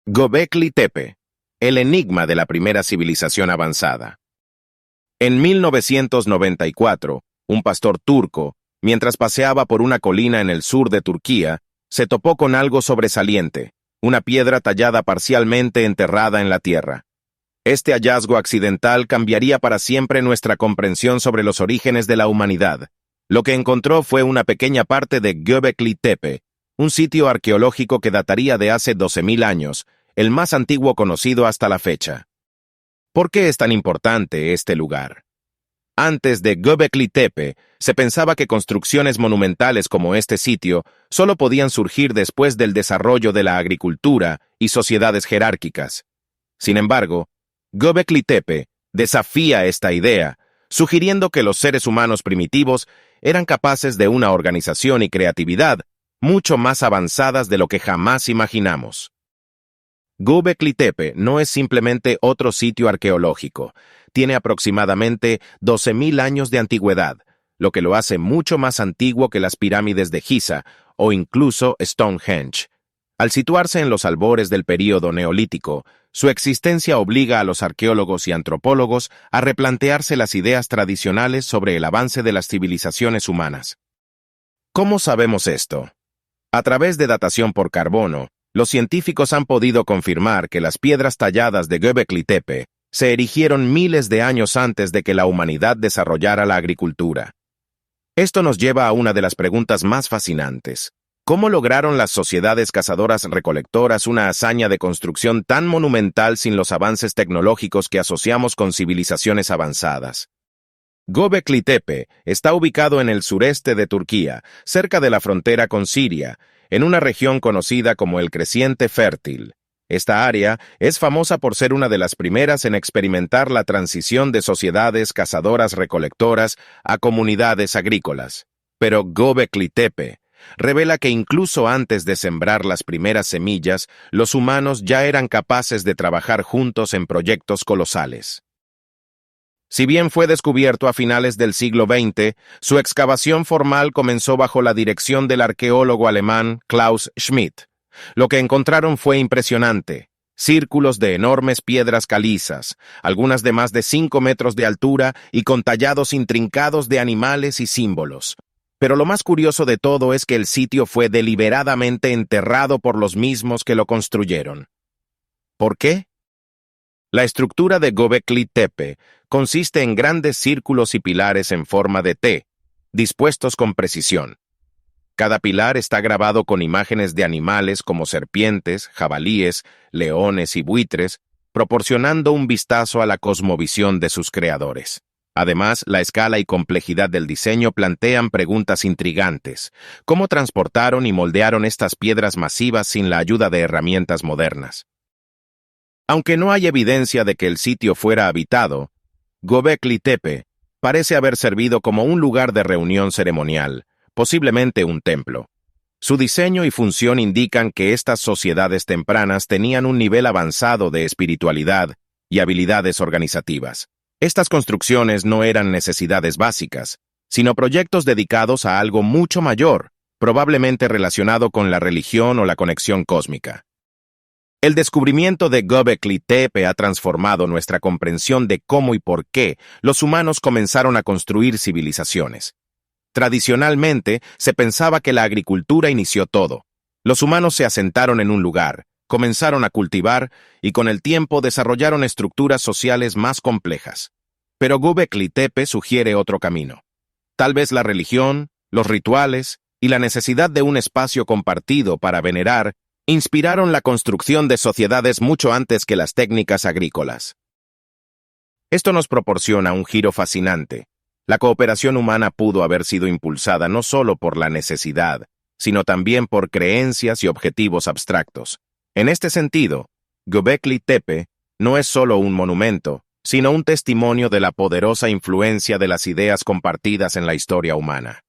Göbekli Tepe, el enigma de la primera civilización avanzada. En 1994, un pastor turco, mientras paseaba por una colina en el sur de Turquía, se topó con algo sobresaliente, una piedra tallada parcialmente enterrada en la tierra. Este hallazgo accidental cambiaría para siempre nuestra comprensión sobre los orígenes de la humanidad. Lo que encontró fue una pequeña parte de Göbekli Tepe, un sitio arqueológico que dataría de hace 12.000 años, el más antiguo conocido hasta la fecha. ¿Por qué es tan importante este lugar? Antes de Göbekli Tepe, se pensaba que construcciones monumentales como este sitio solo podían surgir después del desarrollo de la agricultura y sociedades jerárquicas. Sin embargo, Göbekli Tepe desafía esta idea, sugiriendo que los seres humanos primitivos eran capaces de una organización y creatividad mucho más avanzadas de lo que jamás imaginamos. Göbekli Tepe no es simplemente otro sitio arqueológico. Tiene aproximadamente 12.000 años de antigüedad, lo que lo hace mucho más antiguo que las pirámides de Giza o incluso Stonehenge. Al situarse en los albores del período neolítico, su existencia obliga a los arqueólogos y antropólogos a replantearse las ideas tradicionales sobre el avance de las civilizaciones humanas. ¿Cómo sabemos esto? A través de datación por carbono, los científicos han podido confirmar que las piedras talladas de Göbekli Tepe se erigieron miles de años antes de que la humanidad desarrollara la agricultura. Esto nos lleva a una de las preguntas más fascinantes. ¿Cómo lograron las sociedades cazadoras-recolectoras una hazaña de construcción tan monumental sin los avances tecnológicos que asociamos con civilizaciones avanzadas? Göbekli Tepe está ubicado en el sureste de Turquía, cerca de la frontera con Siria, en una región conocida como el Creciente Fértil. Esta área es famosa por ser una de las primeras en experimentar la transición de sociedades cazadoras-recolectoras a comunidades agrícolas. Pero Göbekli Tepe revela que incluso antes de sembrar las primeras semillas, los humanos ya eran capaces de trabajar juntos en proyectos colosales. Si bien fue descubierto a finales del siglo XX, su excavación formal comenzó bajo la dirección del arqueólogo alemán Klaus Schmidt. Lo que encontraron fue impresionante. Círculos de enormes piedras calizas, algunas de más de 5 metros de altura y con tallados intrincados de animales y símbolos. Pero lo más curioso de todo es que el sitio fue deliberadamente enterrado por los mismos que lo construyeron. ¿Por qué? La estructura de Göbekli Tepe consiste en grandes círculos y pilares en forma de T, dispuestos con precisión. Cada pilar está grabado con imágenes de animales como serpientes, jabalíes, leones y buitres, proporcionando un vistazo a la cosmovisión de sus creadores. Además, la escala y complejidad del diseño plantean preguntas intrigantes. ¿Cómo transportaron y moldearon estas piedras masivas sin la ayuda de herramientas modernas? Aunque no hay evidencia de que el sitio fuera habitado, Göbekli Tepe parece haber servido como un lugar de reunión ceremonial, posiblemente un templo. Su diseño y función indican que estas sociedades tempranas tenían un nivel avanzado de espiritualidad y habilidades organizativas. Estas construcciones no eran necesidades básicas, sino proyectos dedicados a algo mucho mayor, probablemente relacionado con la religión o la conexión cósmica. El descubrimiento de Göbekli Tepe ha transformado nuestra comprensión de cómo y por qué los humanos comenzaron a construir civilizaciones. Tradicionalmente, se pensaba que la agricultura inició todo. Los humanos se asentaron en un lugar, comenzaron a cultivar y con el tiempo desarrollaron estructuras sociales más complejas. Pero Göbekli Tepe sugiere otro camino. Tal vez la religión, los rituales y la necesidad de un espacio compartido para venerar inspiraron la construcción de sociedades mucho antes que las técnicas agrícolas. Esto nos proporciona un giro fascinante. La cooperación humana pudo haber sido impulsada no solo por la necesidad, sino también por creencias y objetivos abstractos. En este sentido, Göbekli Tepe no es solo un monumento, sino un testimonio de la poderosa influencia de las ideas compartidas en la historia humana.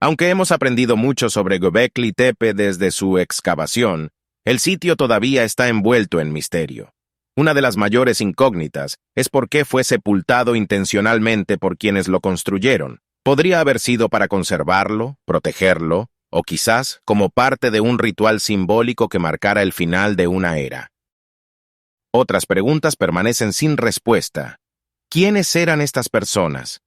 Aunque hemos aprendido mucho sobre Göbekli Tepe desde su excavación, el sitio todavía está envuelto en misterio. Una de las mayores incógnitas es por qué fue sepultado intencionalmente por quienes lo construyeron. ¿Podría haber sido para conservarlo, protegerlo o quizás como parte de un ritual simbólico que marcara el final de una era. Otras preguntas permanecen sin respuesta. ¿Quiénes eran estas personas?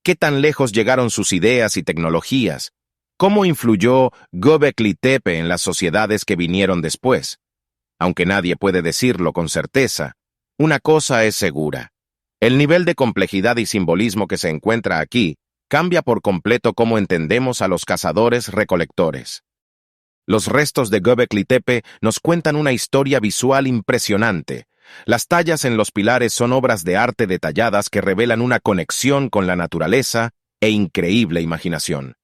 ¿Qué tan lejos llegaron sus ideas y tecnologías? ¿Cómo influyó Göbekli Tepe en las sociedades que vinieron después? Aunque nadie puede decirlo con certeza, una cosa es segura. El nivel de complejidad y simbolismo que se encuentra aquí cambia por completo cómo entendemos a los cazadores-recolectores. Los restos de Göbekli Tepe nos cuentan una historia visual impresionante. Las tallas en los pilares son obras de arte detalladas que revelan una conexión con la naturaleza e increíble imaginación.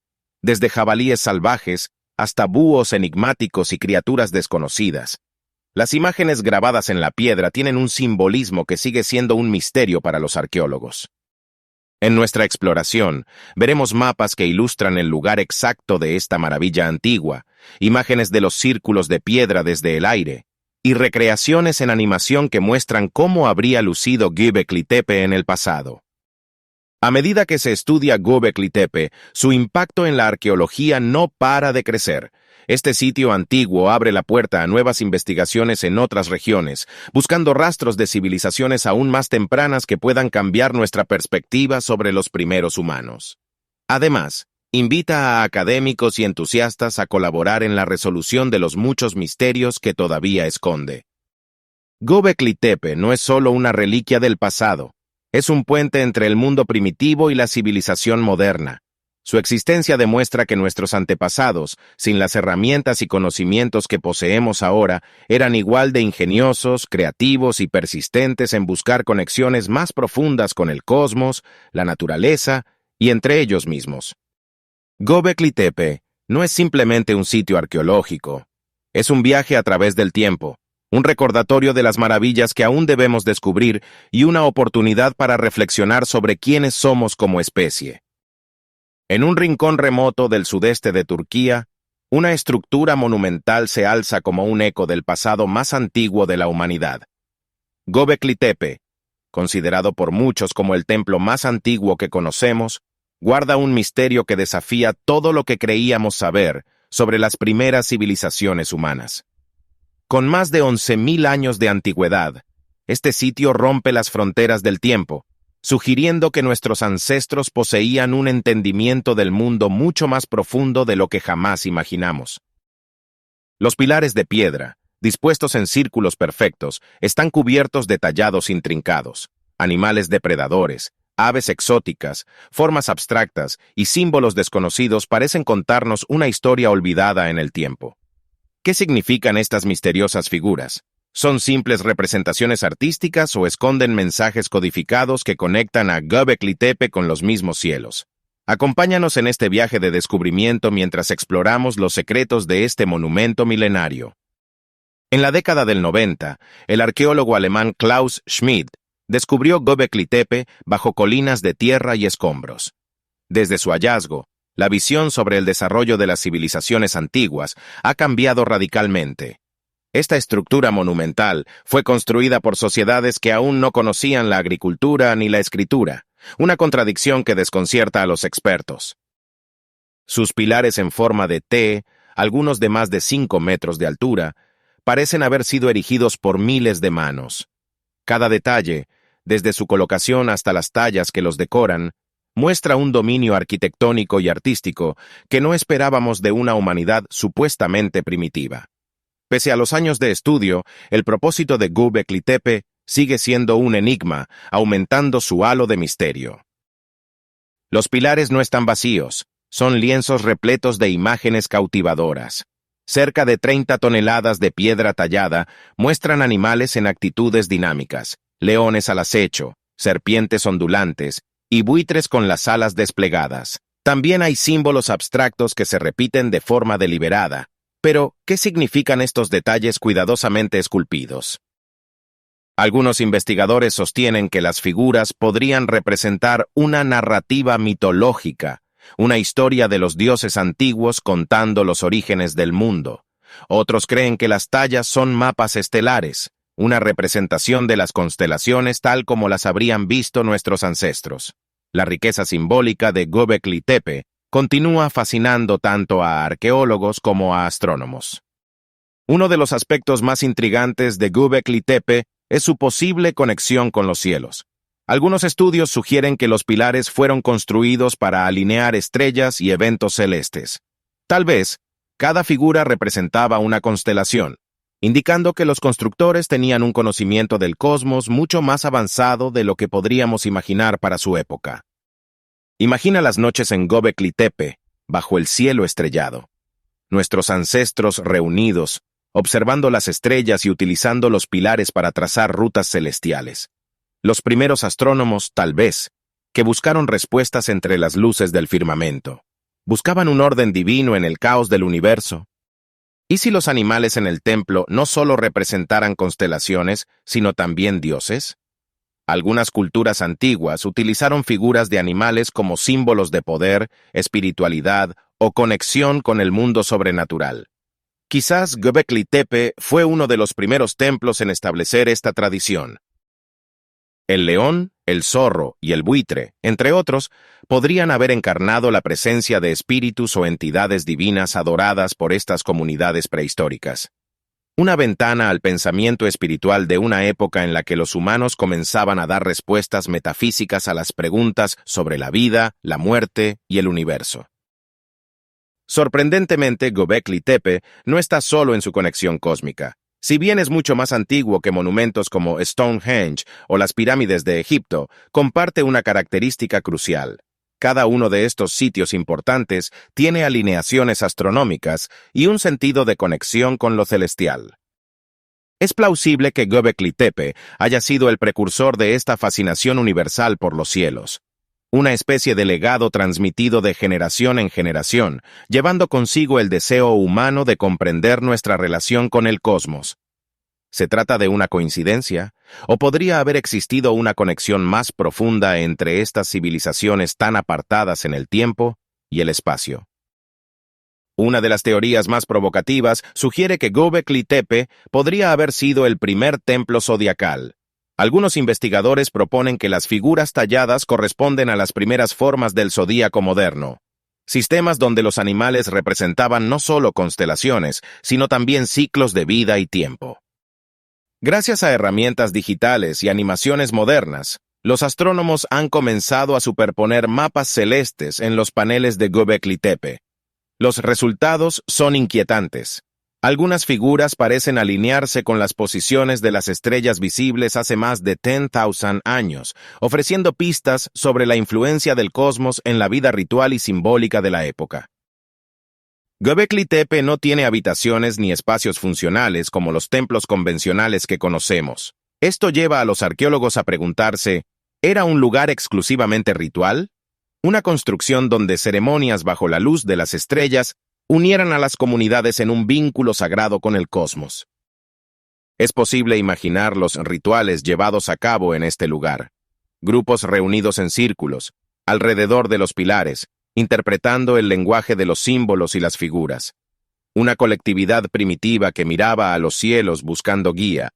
Desde jabalíes salvajes hasta búhos enigmáticos y criaturas desconocidas. Las imágenes grabadas en la piedra tienen un simbolismo que sigue siendo un misterio para los arqueólogos. En nuestra exploración, veremos mapas que ilustran el lugar exacto de esta maravilla antigua, imágenes de los círculos de piedra desde el aire, y recreaciones en animación que muestran cómo habría lucido Göbekli Tepe en el pasado. A medida que se estudia Göbekli Tepe, su impacto en la arqueología no para de crecer. Este sitio antiguo abre la puerta a nuevas investigaciones en otras regiones, buscando rastros de civilizaciones aún más tempranas que puedan cambiar nuestra perspectiva sobre los primeros humanos. Además, invita a académicos y entusiastas a colaborar en la resolución de los muchos misterios que todavía esconde. Göbekli Tepe no es solo una reliquia del pasado, es un puente entre el mundo primitivo y la civilización moderna. Su existencia demuestra que nuestros antepasados, sin las herramientas y conocimientos que poseemos ahora, eran igual de ingeniosos, creativos y persistentes en buscar conexiones más profundas con el cosmos, la naturaleza y entre ellos mismos. Göbekli Tepe no es simplemente un sitio arqueológico, es un viaje a través del tiempo, un recordatorio de las maravillas que aún debemos descubrir y una oportunidad para reflexionar sobre quiénes somos como especie. En un rincón remoto del sudeste de Turquía, una estructura monumental se alza como un eco del pasado más antiguo de la humanidad. Göbekli Tepe, considerado por muchos como el templo más antiguo que conocemos, guarda un misterio que desafía todo lo que creíamos saber sobre las primeras civilizaciones humanas. Con más de 11.000 años de antigüedad, este sitio rompe las fronteras del tiempo, sugiriendo que nuestros ancestros poseían un entendimiento del mundo mucho más profundo de lo que jamás imaginamos. Los pilares de piedra, dispuestos en círculos perfectos, están cubiertos de tallados intrincados, animales depredadores, aves exóticas, formas abstractas y símbolos desconocidos parecen contarnos una historia olvidada en el tiempo. ¿Qué significan estas misteriosas figuras? ¿Son simples representaciones artísticas o esconden mensajes codificados que conectan a Göbekli Tepe con los mismos cielos? Acompáñanos en este viaje de descubrimiento mientras exploramos los secretos de este monumento milenario. En la década del 90, el arqueólogo alemán Klaus Schmidt descubrió Göbekli Tepe bajo colinas de tierra y escombros. Desde su hallazgo, la visión sobre el desarrollo de las civilizaciones antiguas ha cambiado radicalmente. Esta estructura monumental fue construida por sociedades que aún no conocían la agricultura ni la escritura, una contradicción que desconcierta a los expertos. Sus pilares en forma de T, algunos de más de 5 metros de altura, parecen haber sido erigidos por miles de manos. Cada detalle, desde su colocación hasta las tallas que los decoran, muestra un dominio arquitectónico y artístico que no esperábamos de una humanidad supuestamente primitiva. Pese a los años de estudio, el propósito de Göbekli Tepe sigue siendo un enigma, aumentando su halo de misterio. Los pilares no están vacíos, son lienzos repletos de imágenes cautivadoras. Cerca de 30 toneladas de piedra tallada muestran animales en actitudes dinámicas, leones al acecho, serpientes ondulantes y buitres con las alas desplegadas. También hay símbolos abstractos que se repiten de forma deliberada. Pero, ¿qué significan estos detalles cuidadosamente esculpidos? Algunos investigadores sostienen que las figuras podrían representar una narrativa mitológica, una historia de los dioses antiguos contando los orígenes del mundo. Otros creen que las tallas son mapas estelares, una representación de las constelaciones tal como las habrían visto nuestros ancestros. La riqueza simbólica de Göbekli Tepe continúa fascinando tanto a arqueólogos como a astrónomos. Uno de los aspectos más intrigantes de Göbekli Tepe es su posible conexión con los cielos. Algunos estudios sugieren que los pilares fueron construidos para alinear estrellas y eventos celestes. Tal vez, cada figura representaba una constelación, indicando que los constructores tenían un conocimiento del cosmos mucho más avanzado de lo que podríamos imaginar para su época. Imagina las noches en Göbekli Tepe, bajo el cielo estrellado. Nuestros ancestros reunidos, observando las estrellas y utilizando los pilares para trazar rutas celestiales. Los primeros astrónomos, tal vez, que buscaron respuestas entre las luces del firmamento. Buscaban un orden divino en el caos del universo. ¿Y si los animales en el templo no solo representaran constelaciones, sino también dioses? Algunas culturas antiguas utilizaron figuras de animales como símbolos de poder, espiritualidad o conexión con el mundo sobrenatural. Quizás Göbekli Tepe fue uno de los primeros templos en establecer esta tradición. El león, el zorro y el buitre, entre otros, podrían haber encarnado la presencia de espíritus o entidades divinas adoradas por estas comunidades prehistóricas. Una ventana al pensamiento espiritual de una época en la que los humanos comenzaban a dar respuestas metafísicas a las preguntas sobre la vida, la muerte y el universo. Sorprendentemente, Göbekli Tepe no está solo en su conexión cósmica. Si bien es mucho más antiguo que monumentos como Stonehenge o las pirámides de Egipto, comparte una característica crucial. Cada uno de estos sitios importantes tiene alineaciones astronómicas y un sentido de conexión con lo celestial. Es plausible que Göbekli Tepe haya sido el precursor de esta fascinación universal por los cielos. Una especie de legado transmitido de generación en generación, llevando consigo el deseo humano de comprender nuestra relación con el cosmos. ¿Se trata de una coincidencia? ¿O podría haber existido una conexión más profunda entre estas civilizaciones tan apartadas en el tiempo y el espacio? Una de las teorías más provocativas sugiere que Göbekli Tepe podría haber sido el primer templo zodiacal. Algunos investigadores proponen que las figuras talladas corresponden a las primeras formas del zodíaco moderno, sistemas donde los animales representaban no solo constelaciones, sino también ciclos de vida y tiempo. Gracias a herramientas digitales y animaciones modernas, los astrónomos han comenzado a superponer mapas celestes en los paneles de Göbekli Tepe. Los resultados son inquietantes. Algunas figuras parecen alinearse con las posiciones de las estrellas visibles hace más de 10,000 años, ofreciendo pistas sobre la influencia del cosmos en la vida ritual y simbólica de la época. Göbekli Tepe no tiene habitaciones ni espacios funcionales como los templos convencionales que conocemos. Esto lleva a los arqueólogos a preguntarse, ¿era un lugar exclusivamente ritual? Una construcción donde ceremonias bajo la luz de las estrellas unieran a las comunidades en un vínculo sagrado con el cosmos. Es posible imaginar los rituales llevados a cabo en este lugar. Grupos reunidos en círculos, alrededor de los pilares, interpretando el lenguaje de los símbolos y las figuras. Una colectividad primitiva que miraba a los cielos buscando guía,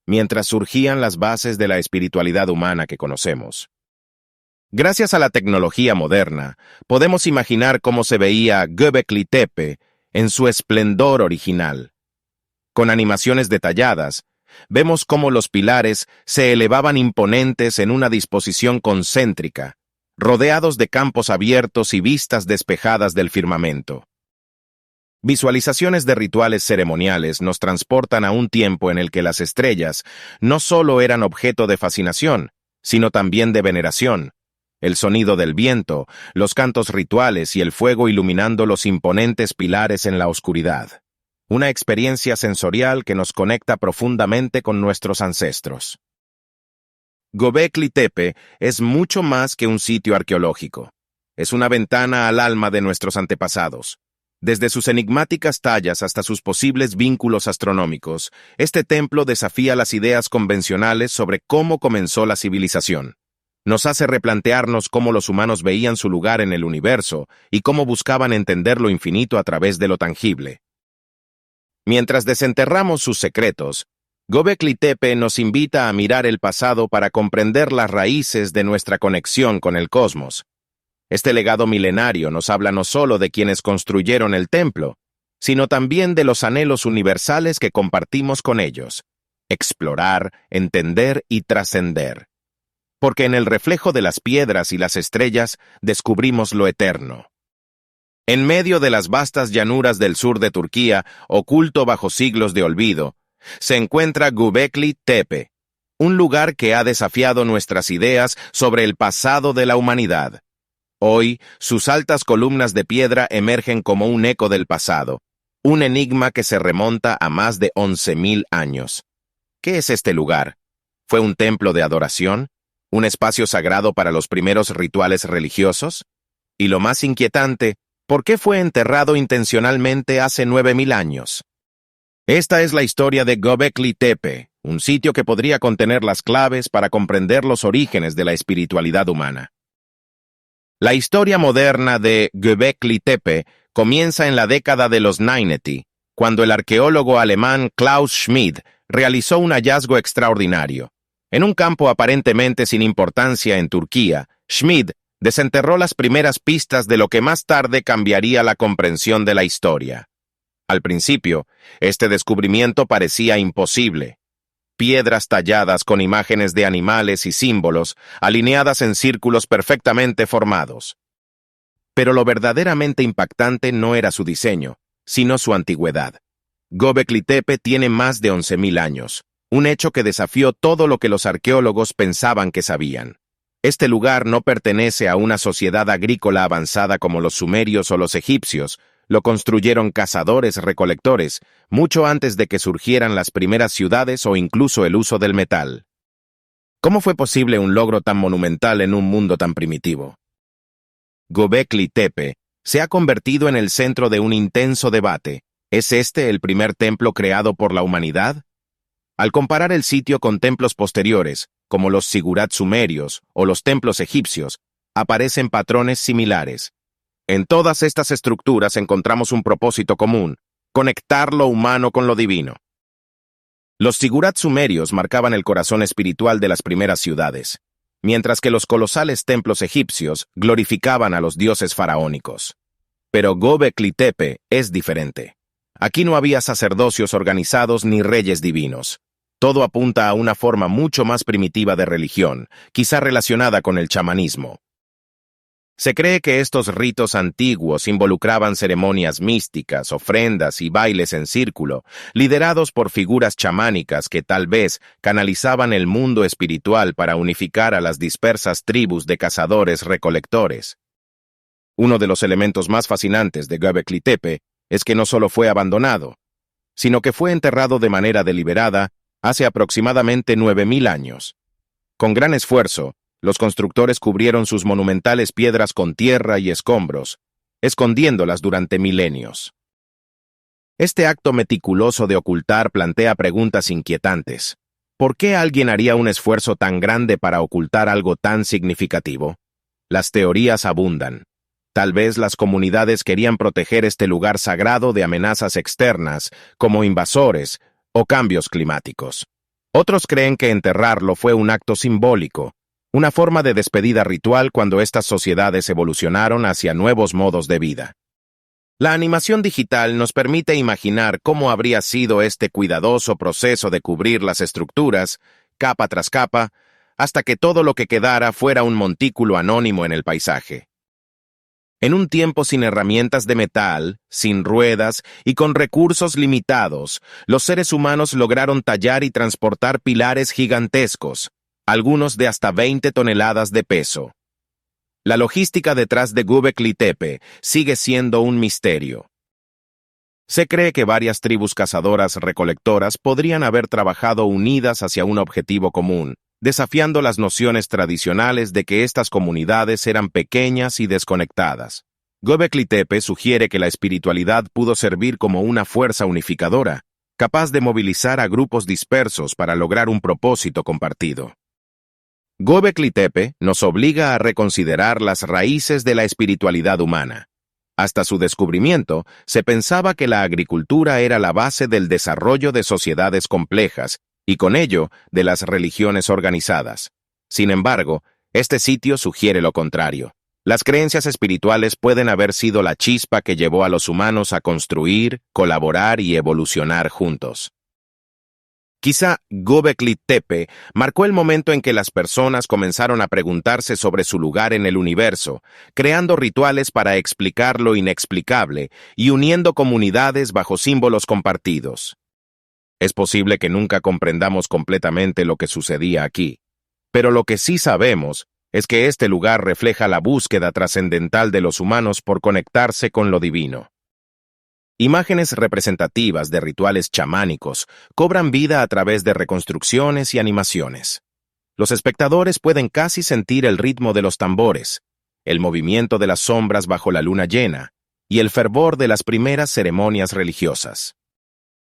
mientras surgían las bases de la espiritualidad humana que conocemos. Gracias a la tecnología moderna, podemos imaginar cómo se veía Göbekli Tepe en su esplendor original. Con animaciones detalladas, vemos cómo los pilares se elevaban imponentes en una disposición concéntrica, rodeados de campos abiertos y vistas despejadas del firmamento. Visualizaciones de rituales ceremoniales nos transportan a un tiempo en el que las estrellas no solo eran objeto de fascinación, sino también de veneración. El sonido del viento, los cantos rituales y el fuego iluminando los imponentes pilares en la oscuridad. Una experiencia sensorial que nos conecta profundamente con nuestros ancestros. Göbekli Tepe es mucho más que un sitio arqueológico. Es una ventana al alma de nuestros antepasados. Desde sus enigmáticas tallas hasta sus posibles vínculos astronómicos, este templo desafía las ideas convencionales sobre cómo comenzó la civilización. Nos hace replantearnos cómo los humanos veían su lugar en el universo y cómo buscaban entender lo infinito a través de lo tangible. Mientras desenterramos sus secretos, Göbekli Tepe nos invita a mirar el pasado para comprender las raíces de nuestra conexión con el cosmos. Este legado milenario nos habla no solo de quienes construyeron el templo, sino también de los anhelos universales que compartimos con ellos: explorar, entender y trascender. Porque en el reflejo de las piedras y las estrellas descubrimos lo eterno. En medio de las vastas llanuras del sur de Turquía, oculto bajo siglos de olvido, se encuentra Göbekli Tepe, un lugar que ha desafiado nuestras ideas sobre el pasado de la humanidad. Hoy, sus altas columnas de piedra emergen como un eco del pasado, un enigma que se remonta a más de 11.000 años. ¿Qué es este lugar? ¿Fue un templo de adoración? ¿Un espacio sagrado para los primeros rituales religiosos? Y lo más inquietante, ¿por qué fue enterrado intencionalmente hace 9.000 años? Esta es la historia de Göbekli Tepe, un sitio que podría contener las claves para comprender los orígenes de la espiritualidad humana. La historia moderna de Göbekli Tepe comienza en la década de los 90, cuando el arqueólogo alemán Klaus Schmid realizó un hallazgo extraordinario. En un campo aparentemente sin importancia en Turquía, Schmid desenterró las primeras pistas de lo que más tarde cambiaría la comprensión de la historia. Al principio, este descubrimiento parecía imposible. Piedras talladas con imágenes de animales y símbolos, alineadas en círculos perfectamente formados. Pero lo verdaderamente impactante no era su diseño, sino su antigüedad. Göbekli Tepe tiene más de 11.000 años, un hecho que desafió todo lo que los arqueólogos pensaban que sabían. Este lugar no pertenece a una sociedad agrícola avanzada como los sumerios o los egipcios. Lo construyeron cazadores-recolectores, mucho antes de que surgieran las primeras ciudades o incluso el uso del metal. ¿Cómo fue posible un logro tan monumental en un mundo tan primitivo? Göbekli Tepe se ha convertido en el centro de un intenso debate. ¿Es este el primer templo creado por la humanidad? Al comparar el sitio con templos posteriores, como los sigurat sumerios o los templos egipcios, aparecen patrones similares. En todas estas estructuras encontramos un propósito común: conectar lo humano con lo divino. Los sigurat sumerios marcaban el corazón espiritual de las primeras ciudades, mientras que los colosales templos egipcios glorificaban a los dioses faraónicos. Pero Göbekli Tepe es diferente. Aquí no había sacerdocios organizados ni reyes divinos. Todo apunta a una forma mucho más primitiva de religión, quizá relacionada con el chamanismo. Se cree que estos ritos antiguos involucraban ceremonias místicas, ofrendas y bailes en círculo, liderados por figuras chamánicas que tal vez canalizaban el mundo espiritual para unificar a las dispersas tribus de cazadores-recolectores. Uno de los elementos más fascinantes de Göbekli Tepe es que no solo fue abandonado, sino que fue enterrado de manera deliberada hace aproximadamente 9.000 años. Con gran esfuerzo, los constructores cubrieron sus monumentales piedras con tierra y escombros, escondiéndolas durante milenios. Este acto meticuloso de ocultar plantea preguntas inquietantes. ¿Por qué alguien haría un esfuerzo tan grande para ocultar algo tan significativo? Las teorías abundan. Tal vez las comunidades querían proteger este lugar sagrado de amenazas externas, como invasores o cambios climáticos. Otros creen que enterrarlo fue un acto simbólico, una forma de despedida ritual cuando estas sociedades evolucionaron hacia nuevos modos de vida. La animación digital nos permite imaginar cómo habría sido este cuidadoso proceso de cubrir las estructuras, capa tras capa, hasta que todo lo que quedara fuera un montículo anónimo en el paisaje. En un tiempo sin herramientas de metal, sin ruedas y con recursos limitados, los seres humanos lograron tallar y transportar pilares gigantescos, algunos de hasta 20 toneladas de peso. La logística detrás de Göbekli Tepe sigue siendo un misterio. Se cree que varias tribus cazadoras-recolectoras podrían haber trabajado unidas hacia un objetivo común, desafiando las nociones tradicionales de que estas comunidades eran pequeñas y desconectadas. Göbekli Tepe sugiere que la espiritualidad pudo servir como una fuerza unificadora, capaz de movilizar a grupos dispersos para lograr un propósito compartido. Göbekli Tepe nos obliga a reconsiderar las raíces de la espiritualidad humana. Hasta su descubrimiento, se pensaba que la agricultura era la base del desarrollo de sociedades complejas y con ello de las religiones organizadas. Sin embargo, este sitio sugiere lo contrario. Las creencias espirituales pueden haber sido la chispa que llevó a los humanos a construir, colaborar y evolucionar juntos. Quizá Göbekli Tepe marcó el momento en que las personas comenzaron a preguntarse sobre su lugar en el universo, creando rituales para explicar lo inexplicable y uniendo comunidades bajo símbolos compartidos. Es posible que nunca comprendamos completamente lo que sucedía aquí, pero lo que sí sabemos es que este lugar refleja la búsqueda trascendental de los humanos por conectarse con lo divino. Imágenes representativas de rituales chamánicos cobran vida a través de reconstrucciones y animaciones. Los espectadores pueden casi sentir el ritmo de los tambores, el movimiento de las sombras bajo la luna llena y el fervor de las primeras ceremonias religiosas.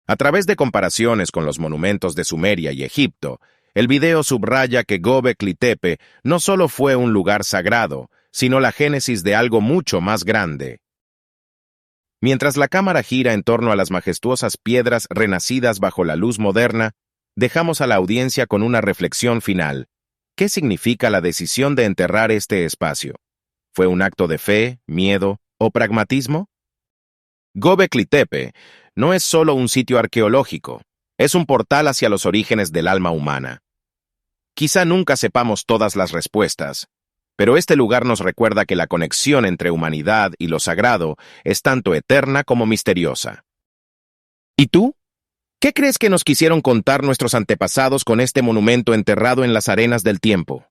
A través de comparaciones con los monumentos de Sumeria y Egipto, el video subraya que Göbekli Tepe no solo fue un lugar sagrado, sino la génesis de algo mucho más grande. Mientras la cámara gira en torno a las majestuosas piedras renacidas bajo la luz moderna, dejamos a la audiencia con una reflexión final. ¿Qué significa la decisión de enterrar este espacio? ¿Fue un acto de fe, miedo o pragmatismo? Göbekli Tepe no es solo un sitio arqueológico, es un portal hacia los orígenes del alma humana. Quizá nunca sepamos todas las respuestas, pero este lugar nos recuerda que la conexión entre humanidad y lo sagrado es tanto eterna como misteriosa. ¿Y tú? ¿Qué crees que nos quisieron contar nuestros antepasados con este monumento enterrado en las arenas del tiempo?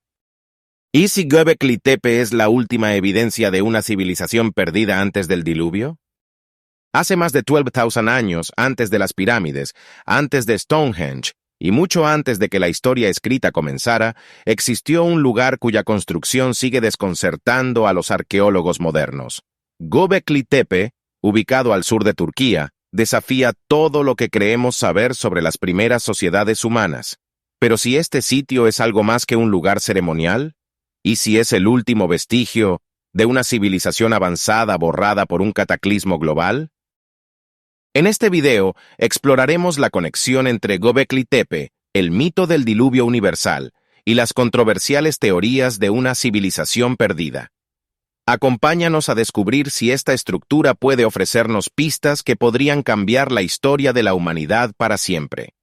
¿Y si Göbekli Tepe es la última evidencia de una civilización perdida antes del diluvio? Hace más de 12,000 años, antes de las pirámides, antes de Stonehenge, y mucho antes de que la historia escrita comenzara, existió un lugar cuya construcción sigue desconcertando a los arqueólogos modernos. Göbekli Tepe, ubicado al sur de Turquía, desafía todo lo que creemos saber sobre las primeras sociedades humanas. Pero si este sitio es algo más que un lugar ceremonial, ¿y si es el último vestigio de una civilización avanzada borrada por un cataclismo global? En este video exploraremos la conexión entre Göbekli Tepe, el mito del diluvio universal, y las controversiales teorías de una civilización perdida. Acompáñanos a descubrir si esta estructura puede ofrecernos pistas que podrían cambiar la historia de la humanidad para siempre.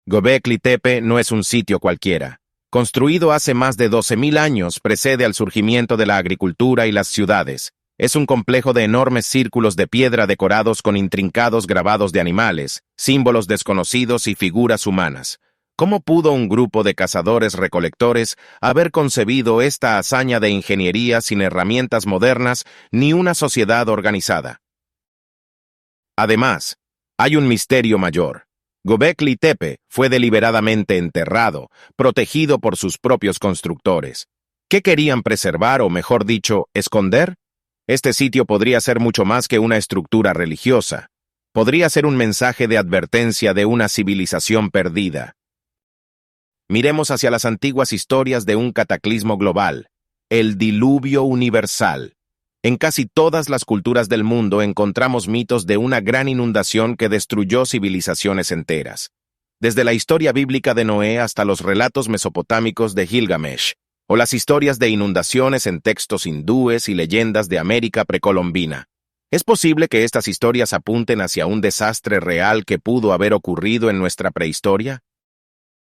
Göbekli Tepe no es un sitio cualquiera. Construido hace más de 12,000 años, precede al surgimiento de la agricultura y las ciudades. Es un complejo de enormes círculos de piedra decorados con intrincados grabados de animales, símbolos desconocidos y figuras humanas. ¿Cómo pudo un grupo de cazadores-recolectores haber concebido esta hazaña de ingeniería sin herramientas modernas ni una sociedad organizada? Además, hay un misterio mayor. Göbekli Tepe fue deliberadamente enterrado, protegido por sus propios constructores. ¿Qué querían preservar o, mejor dicho, esconder? Este sitio podría ser mucho más que una estructura religiosa. Podría ser un mensaje de advertencia de una civilización perdida. Miremos hacia las antiguas historias de un cataclismo global, el diluvio universal. En casi todas las culturas del mundo encontramos mitos de una gran inundación que destruyó civilizaciones enteras. Desde la historia bíblica de Noé hasta los relatos mesopotámicos de Gilgamesh, o las historias de inundaciones en textos hindúes y leyendas de América precolombina. ¿Es posible que estas historias apunten hacia un desastre real que pudo haber ocurrido en nuestra prehistoria?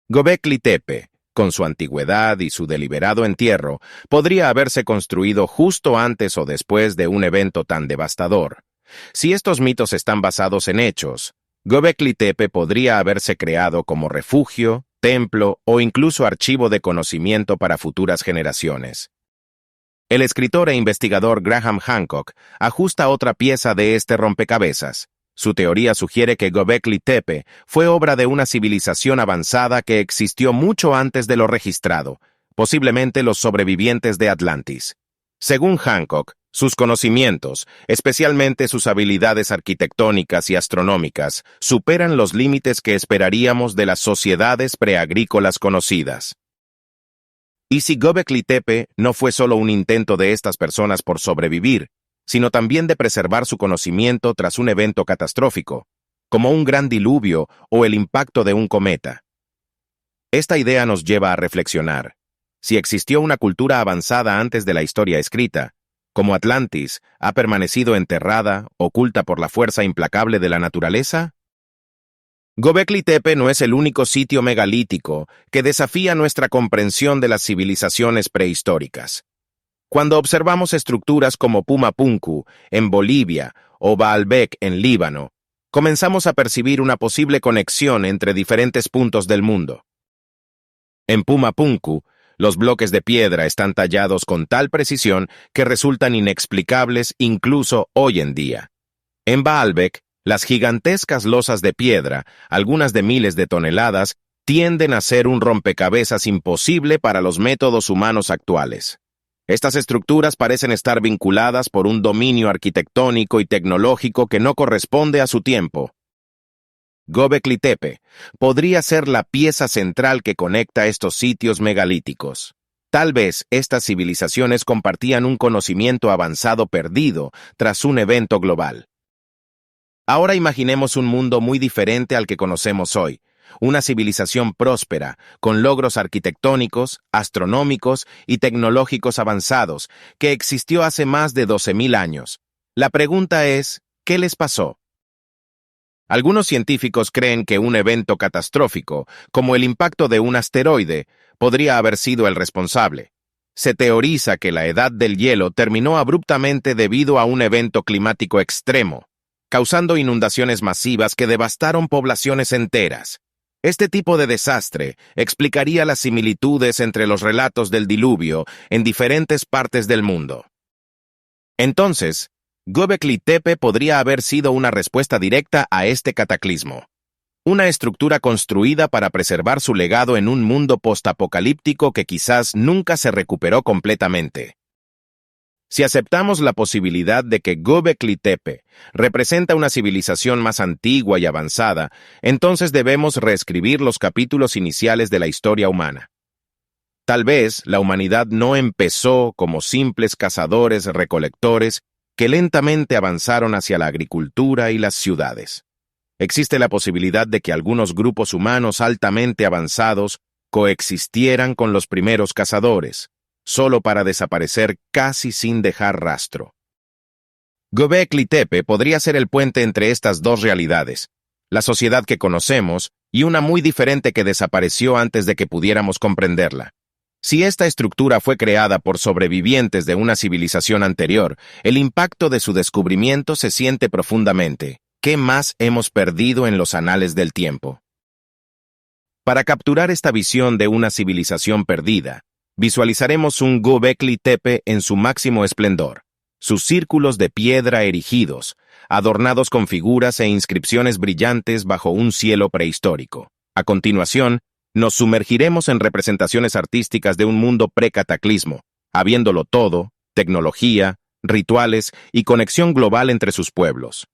Göbekli Tepe, con su antigüedad y su deliberado entierro, podría haberse construido justo antes o después de un evento tan devastador. Si estos mitos están basados en hechos, Göbekli Tepe podría haberse creado como refugio, templo o incluso archivo de conocimiento para futuras generaciones. El escritor e investigador Graham Hancock ajusta otra pieza de este rompecabezas. Su teoría sugiere que Göbekli Tepe fue obra de una civilización avanzada que existió mucho antes de lo registrado, posiblemente los sobrevivientes de Atlantis. Según Hancock, sus conocimientos, especialmente sus habilidades arquitectónicas y astronómicas, superan los límites que esperaríamos de las sociedades preagrícolas conocidas. ¿Y si Göbekli Tepe no fue solo un intento de estas personas por sobrevivir, sino también de preservar su conocimiento tras un evento catastrófico, como un gran diluvio o el impacto de un cometa? Esta idea nos lleva a reflexionar. Si existió una cultura avanzada antes de la historia escrita, como Atlantis, ¿ha permanecido enterrada, oculta por la fuerza implacable de la naturaleza? Göbekli Tepe no es el único sitio megalítico que desafía nuestra comprensión de las civilizaciones prehistóricas. Cuando observamos estructuras como Puma Punku, en Bolivia, o Baalbek, en Líbano, comenzamos a percibir una posible conexión entre diferentes puntos del mundo. En Puma Punku, los bloques de piedra están tallados con tal precisión que resultan inexplicables incluso hoy en día. En Baalbek, las gigantescas losas de piedra, algunas de miles de toneladas, tienden a ser un rompecabezas imposible para los métodos humanos actuales. Estas estructuras parecen estar vinculadas por un dominio arquitectónico y tecnológico que no corresponde a su tiempo. Göbekli Tepe podría ser la pieza central que conecta estos sitios megalíticos. Tal vez estas civilizaciones compartían un conocimiento avanzado perdido tras un evento global. Ahora imaginemos un mundo muy diferente al que conocemos hoy, una civilización próspera, con logros arquitectónicos, astronómicos y tecnológicos avanzados, que existió hace más de 12.000 años. La pregunta es, ¿qué les pasó? Algunos científicos creen que un evento catastrófico, como el impacto de un asteroide, podría haber sido el responsable. Se teoriza que la edad del hielo terminó abruptamente debido a un evento climático extremo, causando inundaciones masivas que devastaron poblaciones enteras. Este tipo de desastre explicaría las similitudes entre los relatos del diluvio en diferentes partes del mundo. Entonces, Göbekli Tepe podría haber sido una respuesta directa a este cataclismo. Una estructura construida para preservar su legado en un mundo postapocalíptico que quizás nunca se recuperó completamente. Si aceptamos la posibilidad de que Göbekli Tepe representa una civilización más antigua y avanzada, entonces debemos reescribir los capítulos iniciales de la historia humana. Tal vez la humanidad no empezó como simples cazadores-recolectores que lentamente avanzaron hacia la agricultura y las ciudades. Existe la posibilidad de que algunos grupos humanos altamente avanzados coexistieran con los primeros cazadores, solo para desaparecer casi sin dejar rastro. Göbekli Tepe podría ser el puente entre estas dos realidades, la sociedad que conocemos y una muy diferente que desapareció antes de que pudiéramos comprenderla. Si esta estructura fue creada por sobrevivientes de una civilización anterior, el impacto de su descubrimiento se siente profundamente. ¿Qué más hemos perdido en los anales del tiempo? Para capturar esta visión de una civilización perdida, visualizaremos un Göbekli Tepe en su máximo esplendor, sus círculos de piedra erigidos, adornados con figuras e inscripciones brillantes bajo un cielo prehistórico. A continuación, nos sumergiremos en representaciones artísticas de un mundo pre-cataclismo, habiéndolo todo, tecnología, rituales y conexión global entre sus pueblos.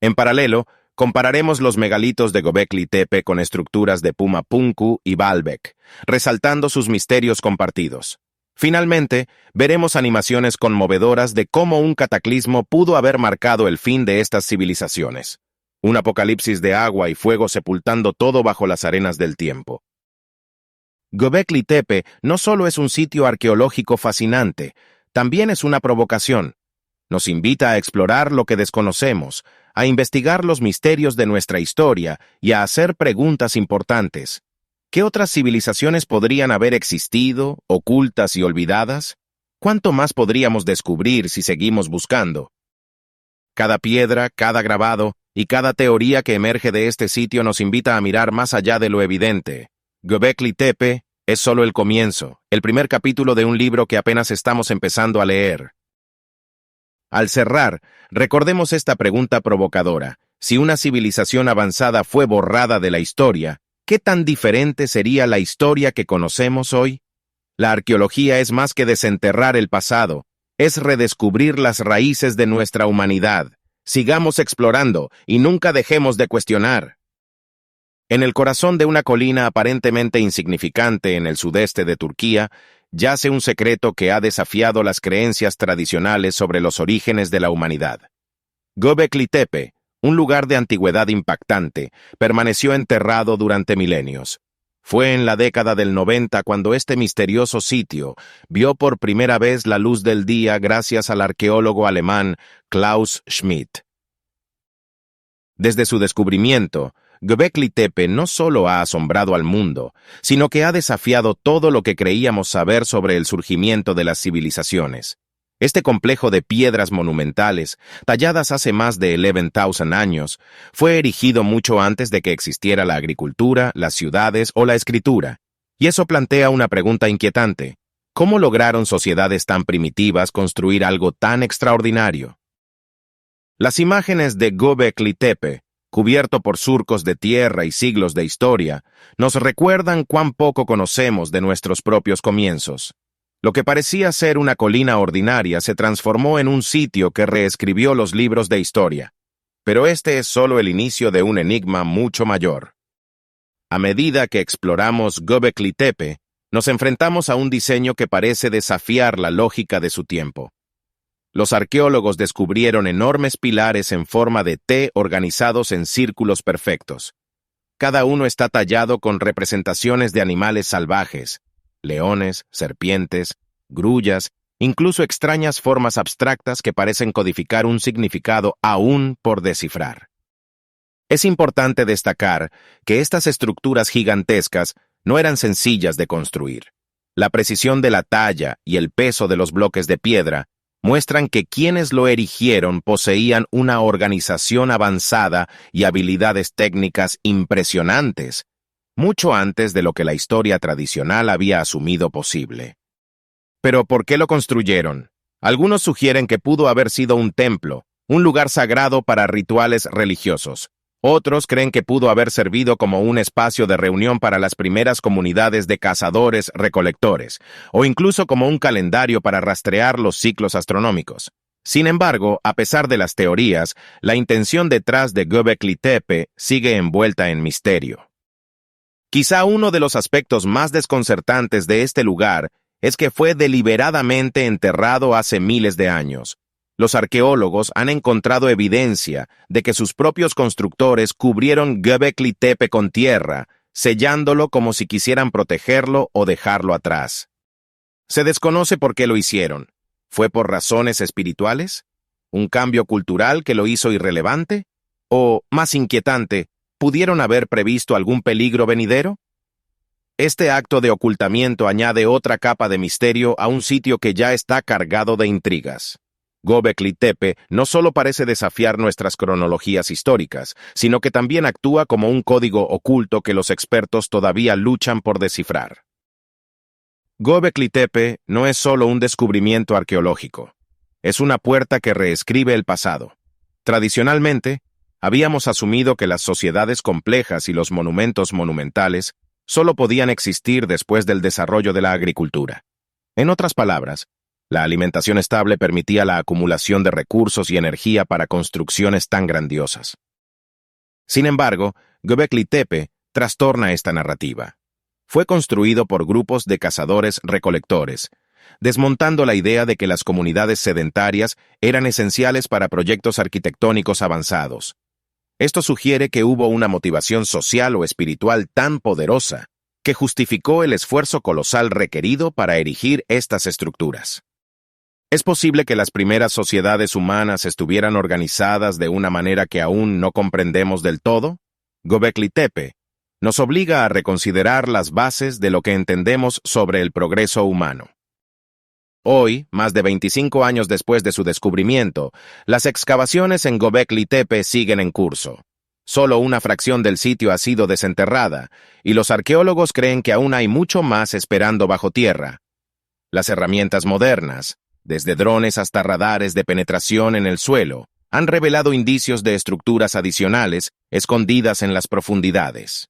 En paralelo, compararemos los megalitos de Göbekli Tepe con estructuras de Puma Punku y Baalbek, resaltando sus misterios compartidos. Finalmente, veremos animaciones conmovedoras de cómo un cataclismo pudo haber marcado el fin de estas civilizaciones. Un apocalipsis de agua y fuego sepultando todo bajo las arenas del tiempo. Göbekli Tepe no solo es un sitio arqueológico fascinante, también es una provocación. Nos invita a explorar lo que desconocemos, a investigar los misterios de nuestra historia y a hacer preguntas importantes. ¿Qué otras civilizaciones podrían haber existido, ocultas y olvidadas? ¿Cuánto más podríamos descubrir si seguimos buscando? Cada piedra, cada grabado y cada teoría que emerge de este sitio nos invita a mirar más allá de lo evidente. Göbekli Tepe es solo el comienzo, el primer capítulo de un libro que apenas estamos empezando a leer. Al cerrar, recordemos esta pregunta provocadora. Si una civilización avanzada fue borrada de la historia, ¿qué tan diferente sería la historia que conocemos hoy? La arqueología es más que desenterrar el pasado, es redescubrir las raíces de nuestra humanidad. Sigamos explorando y nunca dejemos de cuestionar. En el corazón de una colina aparentemente insignificante en el sudeste de Turquía, yace un secreto que ha desafiado las creencias tradicionales sobre los orígenes de la humanidad. Göbekli Tepe, un lugar de antigüedad impactante, permaneció enterrado durante milenios. Fue en la década del 90 cuando este misterioso sitio vio por primera vez la luz del día gracias al arqueólogo alemán Klaus Schmidt. Desde su descubrimiento, Göbekli Tepe no solo ha asombrado al mundo, sino que ha desafiado todo lo que creíamos saber sobre el surgimiento de las civilizaciones. Este complejo de piedras monumentales, talladas hace más de 11,000 años, fue erigido mucho antes de que existiera la agricultura, las ciudades o la escritura. Y eso plantea una pregunta inquietante. ¿Cómo lograron sociedades tan primitivas construir algo tan extraordinario? Las imágenes de Göbekli Tepe, cubierto por surcos de tierra y siglos de historia, nos recuerdan cuán poco conocemos de nuestros propios comienzos. Lo que parecía ser una colina ordinaria se transformó en un sitio que reescribió los libros de historia. Pero este es solo el inicio de un enigma mucho mayor. A medida que exploramos Göbekli Tepe, nos enfrentamos a un diseño que parece desafiar la lógica de su tiempo. Los arqueólogos descubrieron enormes pilares en forma de T organizados en círculos perfectos. Cada uno está tallado con representaciones de animales salvajes, leones, serpientes, grullas, incluso extrañas formas abstractas que parecen codificar un significado aún por descifrar. Es importante destacar que estas estructuras gigantescas no eran sencillas de construir. La precisión de la talla y el peso de los bloques de piedra muestran que quienes lo erigieron poseían una organización avanzada y habilidades técnicas impresionantes, mucho antes de lo que la historia tradicional había asumido posible. Pero ¿por qué lo construyeron? Algunos sugieren que pudo haber sido un templo, un lugar sagrado para rituales religiosos. Otros creen que pudo haber servido como un espacio de reunión para las primeras comunidades de cazadores-recolectores, o incluso como un calendario para rastrear los ciclos astronómicos. Sin embargo, a pesar de las teorías, la intención detrás de Göbekli Tepe sigue envuelta en misterio. Quizá uno de los aspectos más desconcertantes de este lugar es que fue deliberadamente enterrado hace miles de años. Los arqueólogos han encontrado evidencia de que sus propios constructores cubrieron Göbekli Tepe con tierra, sellándolo como si quisieran protegerlo o dejarlo atrás. Se desconoce por qué lo hicieron. ¿Fue por razones espirituales? ¿Un cambio cultural que lo hizo irrelevante? ¿O, más inquietante, pudieron haber previsto algún peligro venidero? Este acto de ocultamiento añade otra capa de misterio a un sitio que ya está cargado de intrigas. Göbekli Tepe no solo parece desafiar nuestras cronologías históricas, sino que también actúa como un código oculto que los expertos todavía luchan por descifrar. Göbekli Tepe no es solo un descubrimiento arqueológico. Es una puerta que reescribe el pasado. Tradicionalmente, habíamos asumido que las sociedades complejas y los monumentos monumentales solo podían existir después del desarrollo de la agricultura. En otras palabras, la alimentación estable permitía la acumulación de recursos y energía para construcciones tan grandiosas. Sin embargo, Göbekli Tepe trastorna esta narrativa. Fue construido por grupos de cazadores-recolectores, desmontando la idea de que las comunidades sedentarias eran esenciales para proyectos arquitectónicos avanzados. Esto sugiere que hubo una motivación social o espiritual tan poderosa que justificó el esfuerzo colosal requerido para erigir estas estructuras. ¿Es posible que las primeras sociedades humanas estuvieran organizadas de una manera que aún no comprendemos del todo? Göbekli Tepe nos obliga a reconsiderar las bases de lo que entendemos sobre el progreso humano. Hoy, más de 25 años después de su descubrimiento, las excavaciones en Göbekli Tepe siguen en curso. Solo una fracción del sitio ha sido desenterrada, y los arqueólogos creen que aún hay mucho más esperando bajo tierra. Las herramientas modernas, desde drones hasta radares de penetración en el suelo, han revelado indicios de estructuras adicionales escondidas en las profundidades.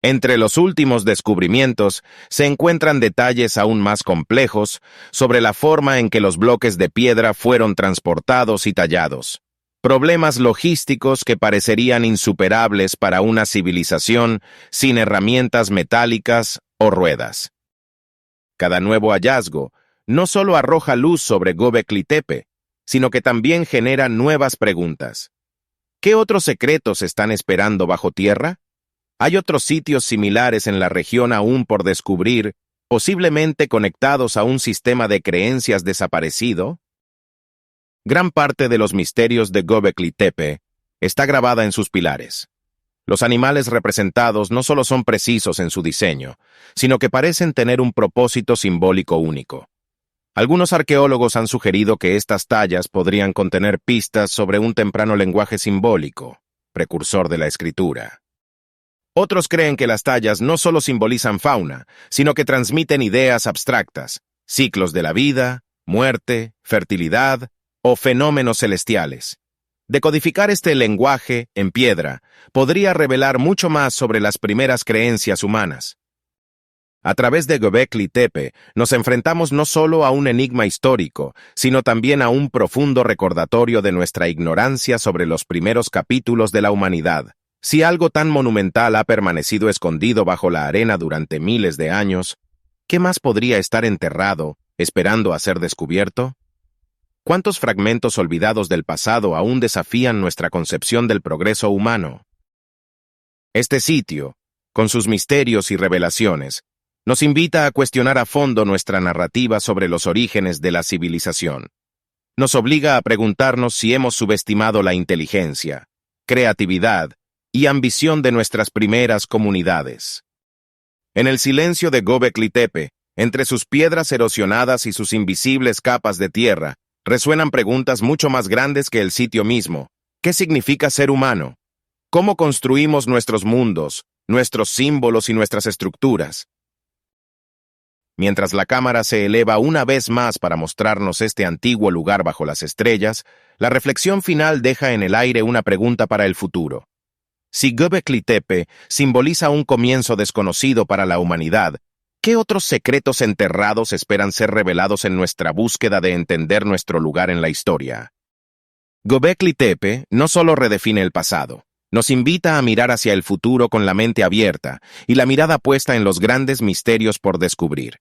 Entre los últimos descubrimientos se encuentran detalles aún más complejos sobre la forma en que los bloques de piedra fueron transportados y tallados. Problemas logísticos que parecerían insuperables para una civilización sin herramientas metálicas o ruedas. Cada nuevo hallazgo no solo arroja luz sobre Göbekli Tepe, sino que también genera nuevas preguntas. ¿Qué otros secretos están esperando bajo tierra? ¿Hay otros sitios similares en la región aún por descubrir, posiblemente conectados a un sistema de creencias desaparecido? Gran parte de los misterios de Göbekli Tepe está grabada en sus pilares. Los animales representados no solo son precisos en su diseño, sino que parecen tener un propósito simbólico único. Algunos arqueólogos han sugerido que estas tallas podrían contener pistas sobre un temprano lenguaje simbólico, precursor de la escritura. Otros creen que las tallas no solo simbolizan fauna, sino que transmiten ideas abstractas, ciclos de la vida, muerte, fertilidad o fenómenos celestiales. Decodificar este lenguaje en piedra podría revelar mucho más sobre las primeras creencias humanas. A través de Göbekli Tepe nos enfrentamos no solo a un enigma histórico, sino también a un profundo recordatorio de nuestra ignorancia sobre los primeros capítulos de la humanidad. Si algo tan monumental ha permanecido escondido bajo la arena durante miles de años, ¿qué más podría estar enterrado, esperando a ser descubierto? ¿Cuántos fragmentos olvidados del pasado aún desafían nuestra concepción del progreso humano? Este sitio, con sus misterios y revelaciones, nos invita a cuestionar a fondo nuestra narrativa sobre los orígenes de la civilización. Nos obliga a preguntarnos si hemos subestimado la inteligencia, creatividad y ambición de nuestras primeras comunidades. En el silencio de Göbekli Tepe, entre sus piedras erosionadas y sus invisibles capas de tierra, resuenan preguntas mucho más grandes que el sitio mismo. ¿Qué significa ser humano? ¿Cómo construimos nuestros mundos, nuestros símbolos y nuestras estructuras? Mientras la cámara se eleva una vez más para mostrarnos este antiguo lugar bajo las estrellas, la reflexión final deja en el aire una pregunta para el futuro. Si Göbekli Tepe simboliza un comienzo desconocido para la humanidad, ¿qué otros secretos enterrados esperan ser revelados en nuestra búsqueda de entender nuestro lugar en la historia? Göbekli Tepe no solo redefine el pasado, nos invita a mirar hacia el futuro con la mente abierta y la mirada puesta en los grandes misterios por descubrir.